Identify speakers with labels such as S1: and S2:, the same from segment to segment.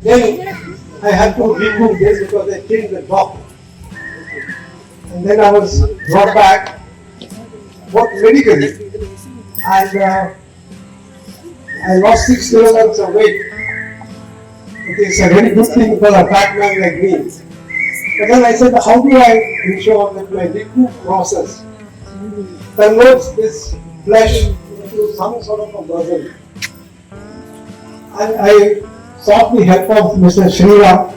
S1: Then I had to remove this because I changed the top. And then I was brought back, worked medically, and I lost 6 kilograms of weight. It is a very good thing for a fat man like me. But then I said, how do I ensure that my recoup process converts this flesh into some sort of a muscle? And I sought the help of Mr. Sridharan.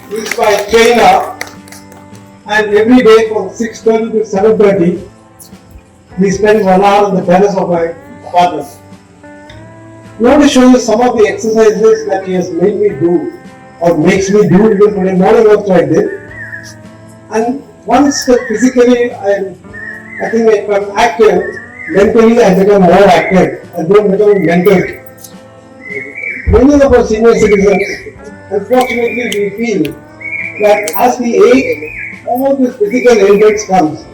S1: He is my trainer, and every day from 6:30 to 7:30, we spend 1 hour on the terrace of my apartment. I want to show you some of the exercises that he has made me do, or makes me do even today morning also I did. And once physically I think if I'm active, mentally I become more active. I don't become mental. Many of our senior citizens, unfortunately, we feel that as we age, all this physical ailments comes.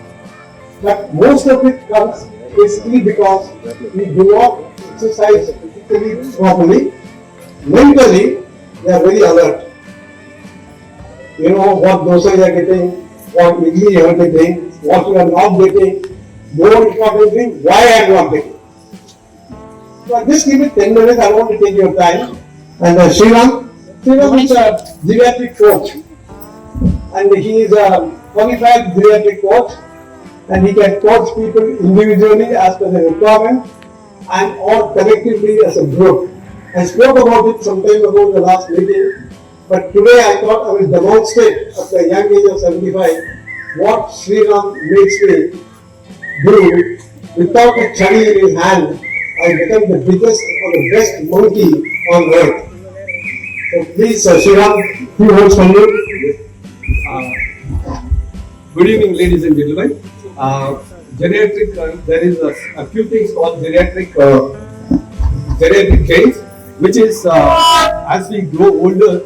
S1: But most of it comes basically because we do not exercise physically properly. Mentally, we are very alert. You know what dosa you are getting, what idli you are getting, what you are not getting, more importantly, why I am not getting. So just give me 10 minutes, I want to take your time. And Sridharan is a geriatric coach. And he is a qualified geriatric coach. And he can coach people individually as per their requirement and or collectively as a group. I spoke about it some time ago in the last meeting, but today I thought I will demonstrate at the young age of 75 what Sridharan makes me do. Without a chari in his hand, I become the biggest or the best monkey on earth. So please, Sridharan, few words from you.
S2: Good evening, ladies and gentlemen. Geriatric, there is a few things called geriatric gains, which is as we grow older,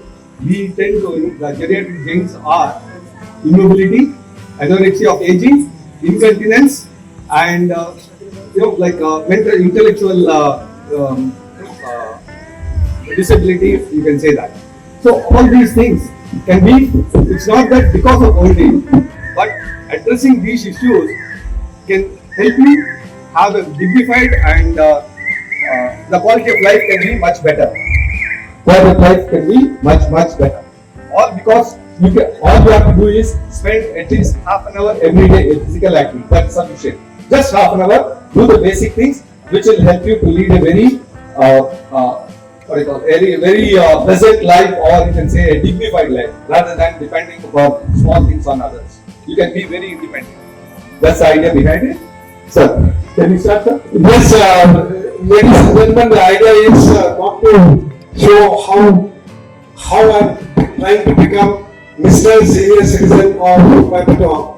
S2: we tend to, the geriatric gains are immobility, anorexia of aging, incontinence, and mental, intellectual disability, you can say that. So all these things can be, it's not that because of old age, but addressing these issues can help you have a dignified and the quality of life can be much better. Quality of life can be much better. All because all you have to do is spend at least half an hour every day in physical activity. That's sufficient. Just half an hour, do the basic things which will help you to lead a very very pleasant life, or you can say a dignified life, rather than depending upon small things on others. You can be very independent. That's the idea behind it. Sir, can you start, sir?
S1: Yes, ladies and gentlemen, the idea is not to show how I'm trying to become Mr. Senior Citizen or Coimbatore,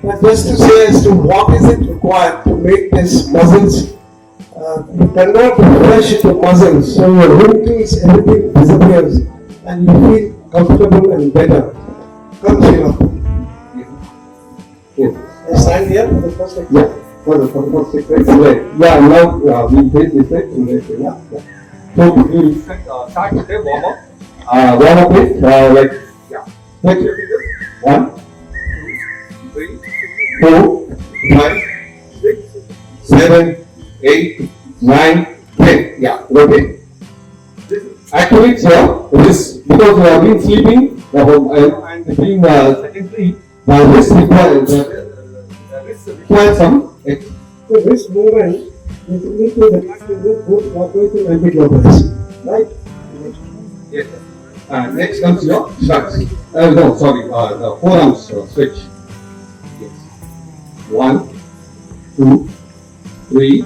S1: but just to say as to what is it required to make these muscles convert the flesh into muscles, so your wrinkles, everything disappears and you feel comfortable and better. Come, Sridharan.
S2: Yes.
S1: I stand here for the first exercise.
S2: Yeah, for the first exercise. Right. Yeah, now we take this side. Yeah. So we will start with a warm up. Warm up is like, yeah. Next your fingers. 1, 2, 3, 4, 5, 6, 7, 8, 9, 10. Yeah, okay. Actually, this because we have been sleeping and being secondary, this requires some.
S1: So this movement is equal to the fact that we both clockwise and anti-clockwise, right?
S2: Yes. Next comes your shots. No, sorry, the forearms switch. Yes. 1, 2, 3,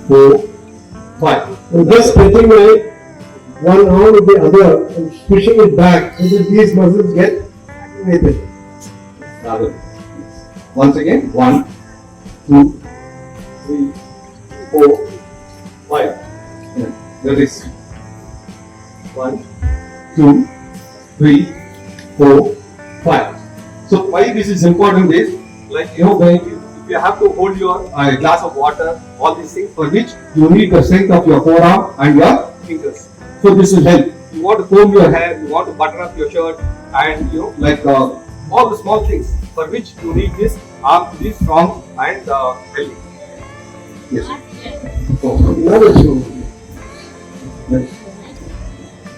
S2: 4, 5.
S1: So just taking my one arm with the other and pushing it back so that these muscles get activated.
S2: Once again, 1, 2, 3, 4, 5. The wrist. 1, 2, 3, 4, 5. So why this is important is, like, you know, when if you have to hold your glass of water, all these things, for which you need the strength of your forearm and your fingers. So this will help. You want to comb your hair, you want to button up your shirt, and like all the small things for which you need this arm to be strong and healthy. Yes. Oh, now it's you. Yes.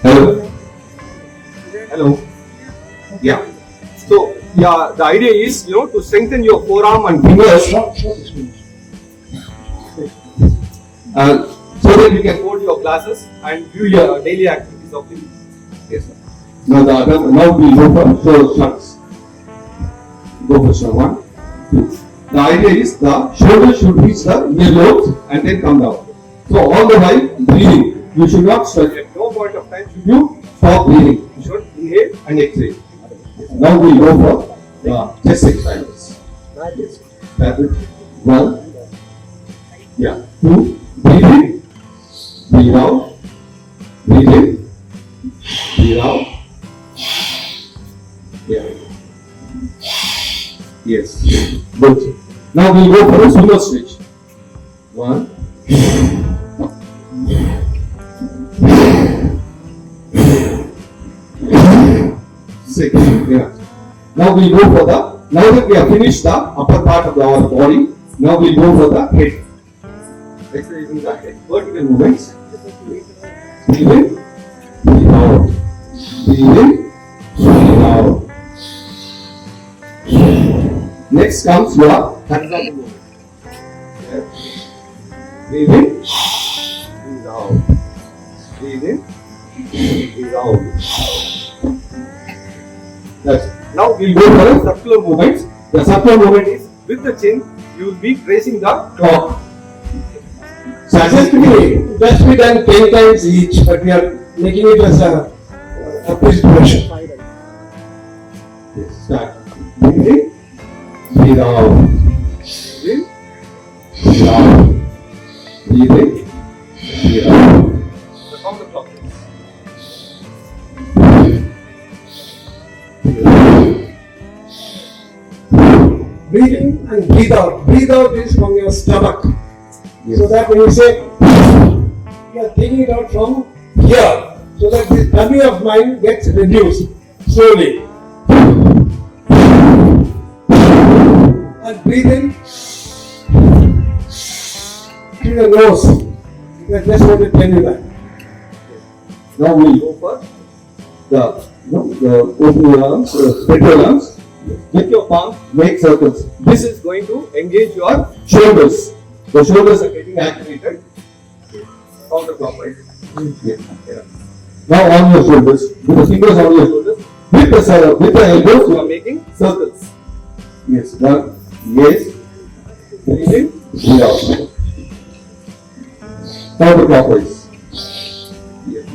S2: Hello. Hello. Yeah. So yeah, the idea is to strengthen your forearm and fingers. So that you can hold your classes and do your daily activities of living. Yes, sir. Now we go for shots. Go for shot. 1, 2. The idea is the shoulder should reach the earlobes and then come down. So all the while breathing, you should not stretch. At no point of time should you stop breathing. You should inhale and exhale. Now we go for the chest exercises. That's it. 1. Yeah. 2. Breathe in. Breathe out. Breathe in. Breathe out. Yeah. Yes. Good. Now we'll go for a sumo stretch. 1. 6. Yeah. Now we'll go for the. Now that we have finished the upper part of our body, now we'll go for the head. Exercising the head. Vertical movements. Breathe in. Breathe out. Breathe in. Breathe out. Next comes your horizontal movement. Breathe in. Breathe out. Breathe in. Breathe out. That's it. Now we'll go for a circular movement. The circular movement is with the chin, you will be tracing the clock.
S1: So just be done 10 times each, but we are making it as a preparation.
S2: Yes, start. Breathe in, breathe out. Breathe in, breathe out. Breathe in, breathe out. Perform the clock.
S1: Breathe in and breathe out. Breathe out is from your stomach. Yes. So that when you say, you are taking it out from here, so that this tummy of mine gets reduced slowly. And breathe in through the nose. I just want to tell you that.
S2: Now we go for the open your arms, spread your arms. With your palm, make circles. This is going to engage your shoulders. The shoulders are getting activated. Counterclockwise. Yeah. Now on your shoulders, with the fingers on your shoulders, with the elbows, you are making circles. Yes. 1. Yes. Breathe in. Breathe out. Counterclockwise. Yeah.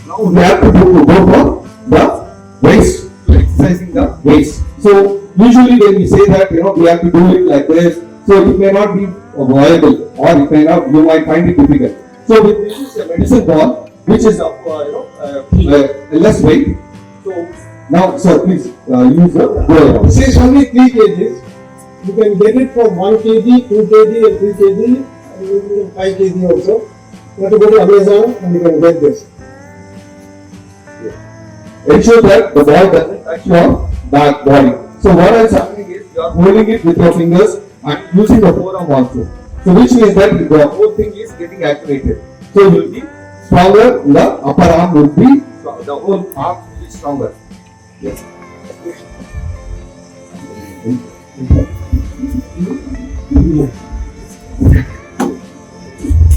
S2: Now we have to go for the waist, exercising the waist. So usually when we say that we have to do it like this, so it may not be viable, or it may not. You might find it difficult. So we use a medicine ball, which is less weight. So now, sir, please use the go.
S1: This is only 3 kgs. You can get it for 1 kg, 2 kg, and 3 kg, and even 5 kg also. You have to go to Amazon and you can get this.
S2: Ensure that the ball doesn't touch your back body. So what is happening is you are holding it with your fingers and using the forearm also. So which means that the whole thing is getting activated. So you will be stronger. The upper arm will be the whole arm will be stronger. Yes.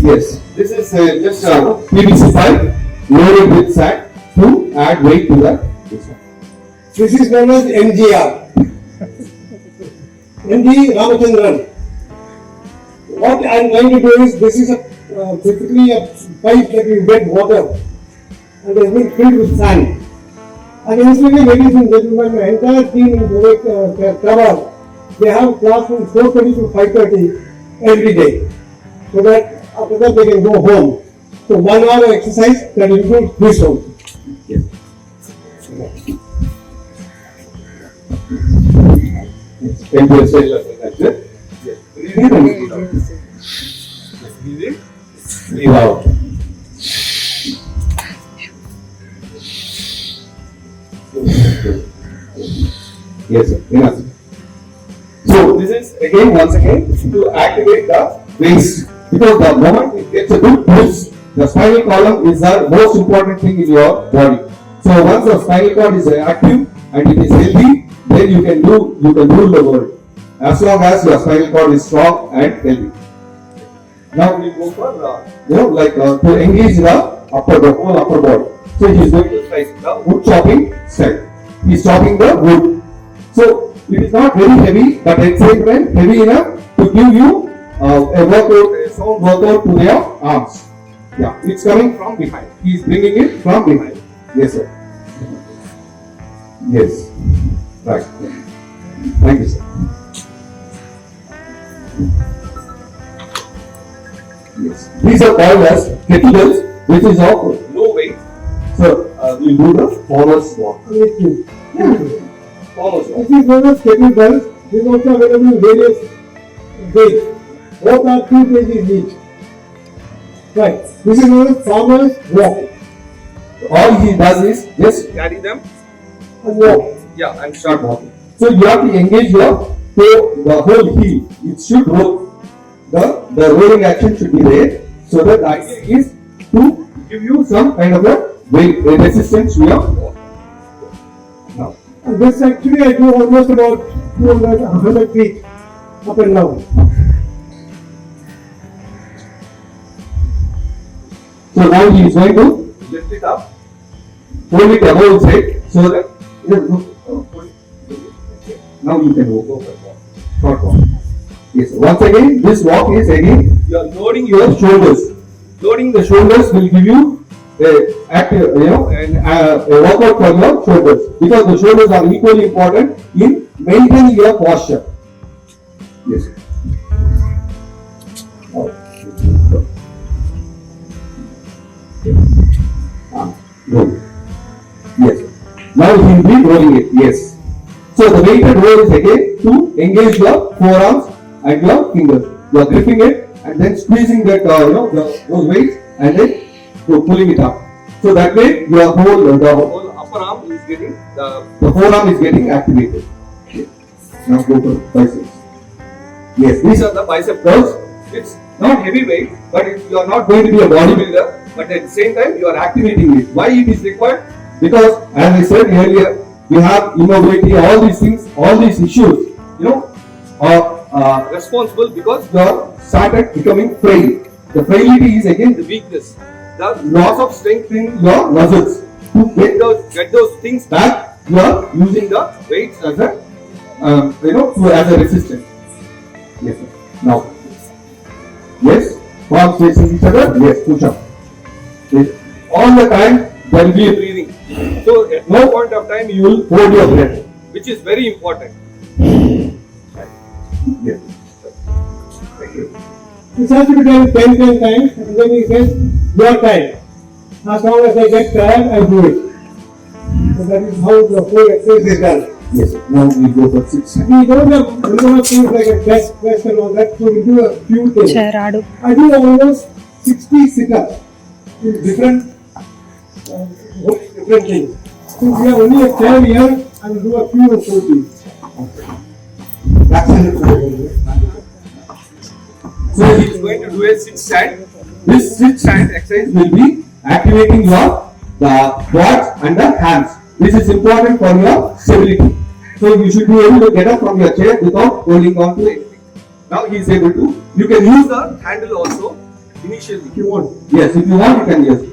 S2: Yes. This is just PVC pipe loaded with sand to add weight to that.
S1: This is known as NGR. NG Ramachandran. What I am trying to do is, this is basically a pipe that you get water and it has been filled with sand. And incidentally, ladies and gentlemen, my entire team in CovaiCare, they have class from 4:30 to 5:30 every day. So that after that they can go home. So 1 hour exercise that includes this also.
S2: Yes. Can you say like that? Yes. breathe in, breathe out. Yes, sir. Enough. So this is again once again to activate the waist, because the moment it gets a good boost, the spinal column is the most important thing in your body. So once the spinal cord is active and it is healthy, then you can rule the world. As long as your spinal cord is strong and healthy. Now we go for to engage the whole upper body. So he is going to try the wood chopping style. He is chopping the wood. So it is not very heavy, but at the same time heavy enough to give you a sound workout to your arms. Yeah, it's coming from behind. He is bringing it from behind. Yes, sir. Yes. Right. Thank you, sir. Yes. These are called as kettlebells, which is of low weight. So we do the farmer's walk. Farmer's walk.
S1: This is known as kettlebells. This is also available in various weights. Both are 2 kg each. Right. This is known as farmer's walk.
S2: All he does is just carry them
S1: and walk.
S2: Yeah, and start walking. So you have to engage your toe, the whole heel. It should roll. The rolling action should be there. So that the idea is to give you some kind of a weight resistance to your walk. Now,
S1: And this actually I do almost about 200, 100 feet up and down.
S2: So now he is going to lift it up, hold it above his head, so that now you can go for walk. Short walk. Yes. Once again, this walk is again you are loading your shoulders. Loading the shoulders will give you a workout for your shoulders, because the shoulders are equally important in maintaining your posture. Yes. Roll. Yes. Now he will be rolling it. Yes. So the weighted roll is again to engage your forearms and your fingers. You are gripping it and then squeezing that those weights and then pulling it up. So that way your whole upper arm is getting the forearm is getting activated. Okay. Now go for biceps. Yes, these are the bicep curls. It's not heavy weight, but you are not going to be a bodybuilder. But at the same time, you are activating it. Why it is required? Because, as I said earlier, we have immobility, all these things, all these issues, are responsible because you are started becoming frail. The frailty is again the weakness, the loss of strength in your muscles. To get those things back, you are using the weights as as a resistance. Yes, sir. Now, yes, palms facing each other. Yes, push up. Yes. All the time there will be a breathing. So at no point of time you will hold your breath, which is very important. Yes. Thank you.
S1: This has to be done 10 times, and then he says, your time. As long as I get tired, I do it. So that is how the whole exercise is done.
S2: Yes, now we go for 6.
S1: We don't have things like a chest and all that, so we do a few things. I do almost 60 sit-ups in different things. Since we have only a chair here, I will do a few of these. That's it.
S2: So he is going to do a sit stand. This sit stand exercise will be activating the quads and the hands. This is important for your stability. So you should be able to get up from your chair without holding on to anything. Now he is able to. You can use the handle also initially if you want. Yes, if you want, you can use it.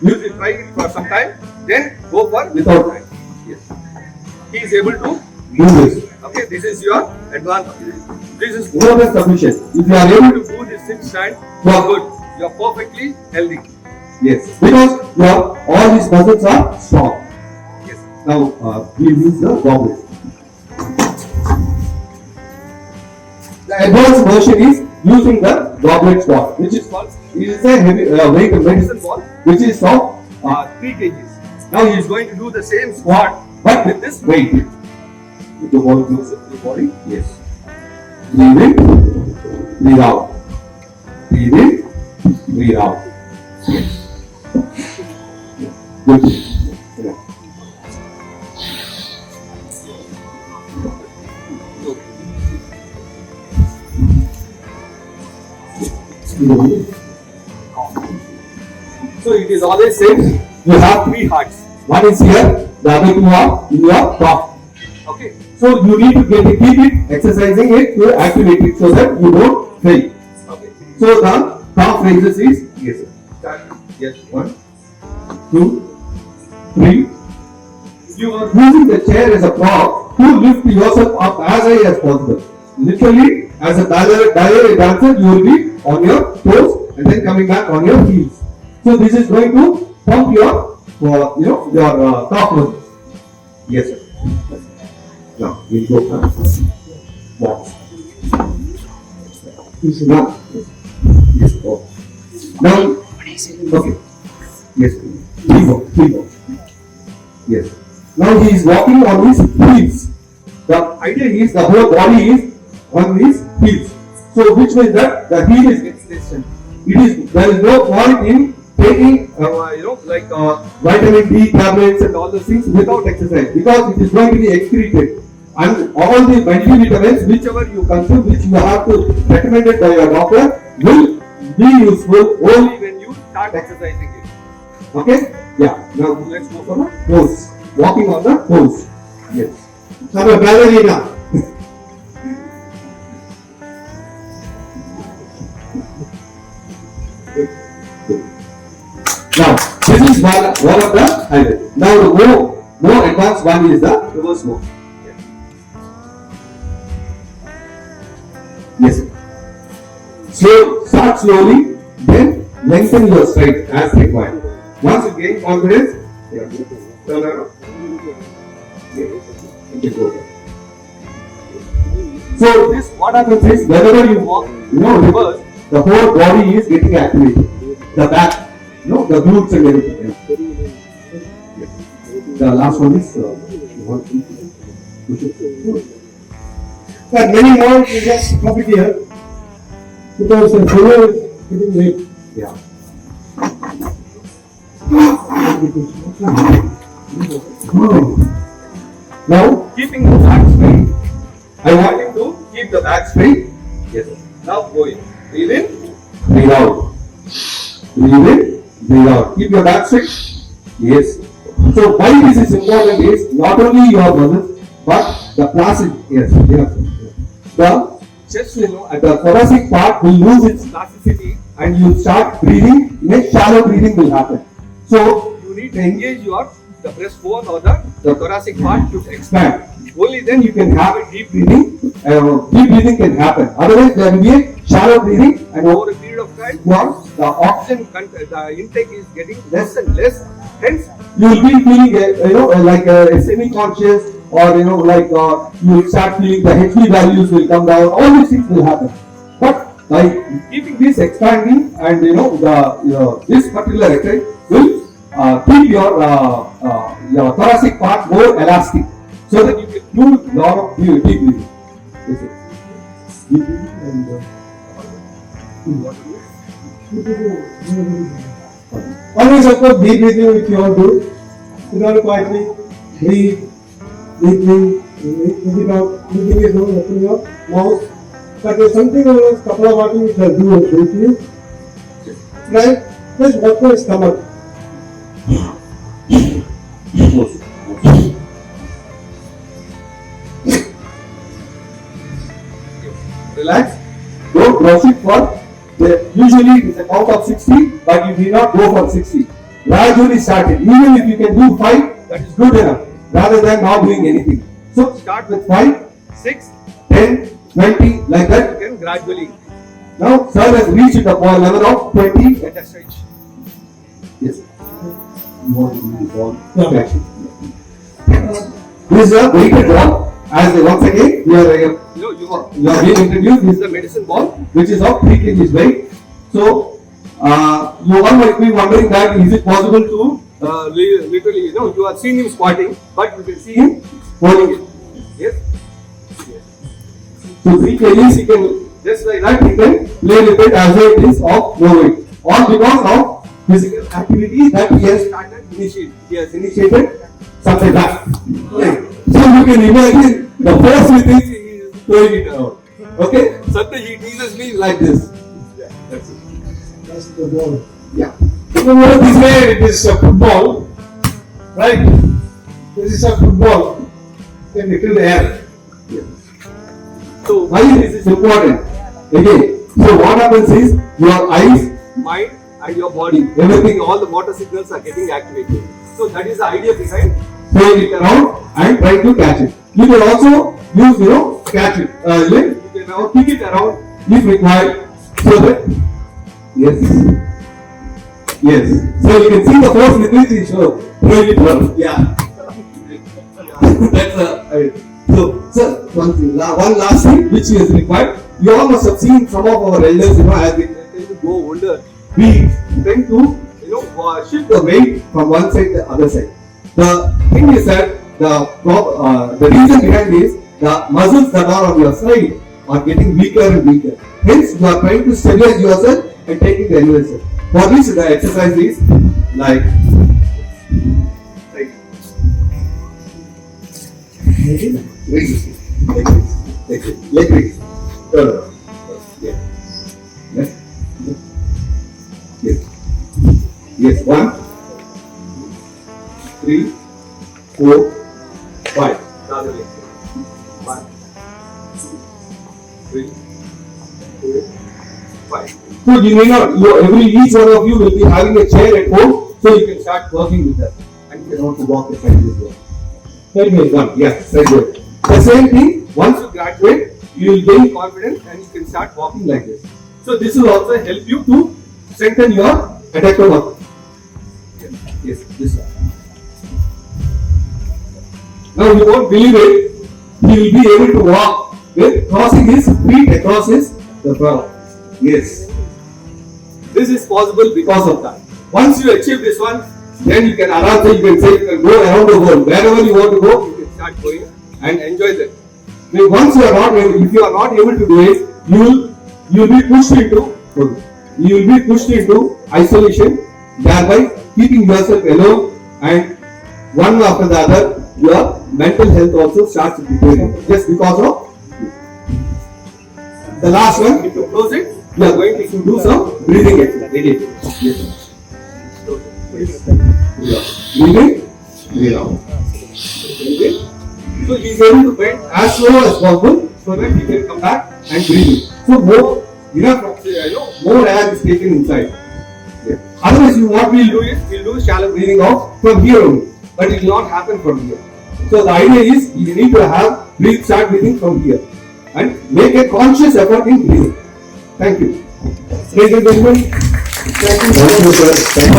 S2: Use it, try it for some time, then go for without time. Yes. He is able to do this. Okay, this is your advantage. This is more than sufficient. If you are able to do this sit stand, you are good. You are perfectly healthy. Yes, because all these muscles are strong. Yes. Now we use the goblet. The advanced version is using the goblet squat, which is called a heavy weight medicine ball, which is of 3 kgs. Now he is going to do the same squat, but with this weight. With the ball closer to the body. Yes. Breathe in, breathe out.
S3: breathe out. Yes. Good. Yeah.
S2: So it is always said you have three hearts.
S3: One is here, the other two are in your top.
S2: Okay.
S3: So you need to keep it, exercising it to activate it so that you don't fail.
S2: Okay.
S3: So the top raises is, yes sir.
S2: Start. Yes.
S3: 1, 2, 3. You are using the chair as a prop to lift yourself up as high as possible. Literally, as a ballet dancer, you will be on your toes and then coming back on your heels. So this is going to pump your, your top muscles. Yes sir. Now we'll go back. Box. Now, yes. Oh. Now, okay. Yes. Three. Yes. Now he is walking on his heels. The idea is the whole body is on his heels. So which means that the heel is extension. There is no point in taking vitamin D tablets and all those things without exercise because it is going to be excreted. And all the multivitamins whichever you consume, which you have to recommended by your doctor, will be useful only when you start exercising it. Okay? Yeah. Now let's go for the pose. Walking on the pose. Yes.
S1: I'm a ballerina.
S3: Now, this is one of the highlights. Now, the more advanced one is the reverse move. Yes. Start slowly, then lengthen your stride as required. Once you gain confidence, turn around. You can go there. So, this what happens is whenever you walk, reverse, the whole body is getting activated. The back, the glutes and everything. The last one is
S1: There are many more, we just stop it here because the fellow is getting late.
S3: Yeah. Now,
S2: Keeping the back straight.
S3: I want you to keep the back straight. Yes, sir.
S2: Now go in. Breathe in.
S3: Breathe out. Breathe in. Breathe out. Keep your back straight. Yes. So why this is important is not only your muscles but the plastic. Yes. The chest, at the thoracic part will lose its plasticity and you start breathing. Shallow breathing will happen. So
S2: You need to engage the breastbone or the thoracic part to
S3: expand.
S2: Only then
S3: You can have a deep breathing. Deep breathing can happen. Otherwise, there will be a shallow breathing, and
S2: over a period of time,
S3: the oxygen
S2: the intake is getting less and less. Hence,
S3: you will be feeling, like semi-conscious, or you will start feeling the HB values will come down. All these things will happen. But by keeping this expanding, and this particular exercise will keep your thoracic part more elastic, so that you can do a lot of deep breathing. Deep breathing and
S1: Always, of course, deep breathing if you want to. Sit down quietly, breathe, breathing, breathe out. Breathing is not opening your mouth. But there's something over a couple of watching which I'll do with you. Right? Just watch your stomach.
S3: Relax. Don't proceed for usually it's a count of 60, but you need not go for 60. Gradually start it. Even if you can do 5, that is good enough, rather than not doing anything. So start with 5, 6, 10, 20, like that.
S2: you can gradually.
S3: Now, sir has reached the level of 20.
S2: Let us stretch.
S3: Yes. You want to do the ball?
S1: Yeah.
S3: This is a weighted ball. As once again, you are being introduced. This is the medicine ball, which is of 3 kg weight. So, you all might be wondering that is it possible to
S2: Literally, you are seeing him squatting, but you can see
S3: him holding it?
S2: yes.
S3: So 3 kg, he can just like that he can play with it as though it is of no weight. all because of physical activity that he has initiated something like that. Okay. So you can imagine the force with which he is throwing it around. Okay? Sometimes he teases me like this. Yeah, that's it.
S1: That's the ball.
S3: Yeah.
S1: You know this way it is a football, right? This is a football. Can you feel the air?
S3: So why is this important? Again, so what happens is your eyes, mind and your body, everything, all the motor signals are getting activated. So that is the idea behind throwing it around and trying to catch it. You can also use, catch it. You can now kick it around if required. So that, yes. So you can see the force with which he throwing it around. Yeah. That's so, sir, one last thing which is required. You all must have seen some of our elders, as they tend to go older, we tend to, shift the weight from one side to the other side. The thing is that the reason behind is the muscles that are on your side are getting weaker and weaker. Hence, you are trying to stabilize yourself and taking the elevation. For this, the exercise is like raise. Leg raise. Turn around. Yeah. Left. Yes. Yes. 1, 3, 4, 5. Another leg. 1, 2, 3, 4, 5. So you may not. Each one of you will be having a chair at home, so you can start working with that, and you can also walk the side as well. One. Yes, very good. The same thing, once you graduate, you will gain confidence and you can start walking like this. So this will also help you to strengthen your adductor muscle. Yes, this one. Now you won't believe it, he will be able to walk with crossing his feet across the floor. Yes. This is possible because of that. Once you achieve this one, then you can go around the world. Wherever you want to go, you can start going and enjoy that. Once you are not able, if you are not able to do it, you will be pushed into isolation, thereby keeping yourself alone, and one after the other, your mental health also starts declining just because of the last one. To close it, you are going to do some breathing exercise. Yes. Breathe in, breathe out. So he is able to bend as slow as possible so that he can come back and breathe in. So more air is taken inside. Yeah. Otherwise, what we will do is we will do shallow breathing out from here only, but it will not happen from here. So the idea is you need to start breathing from here and make a conscious effort in breathing. Thank you. Ladies and gentlemen, thank you.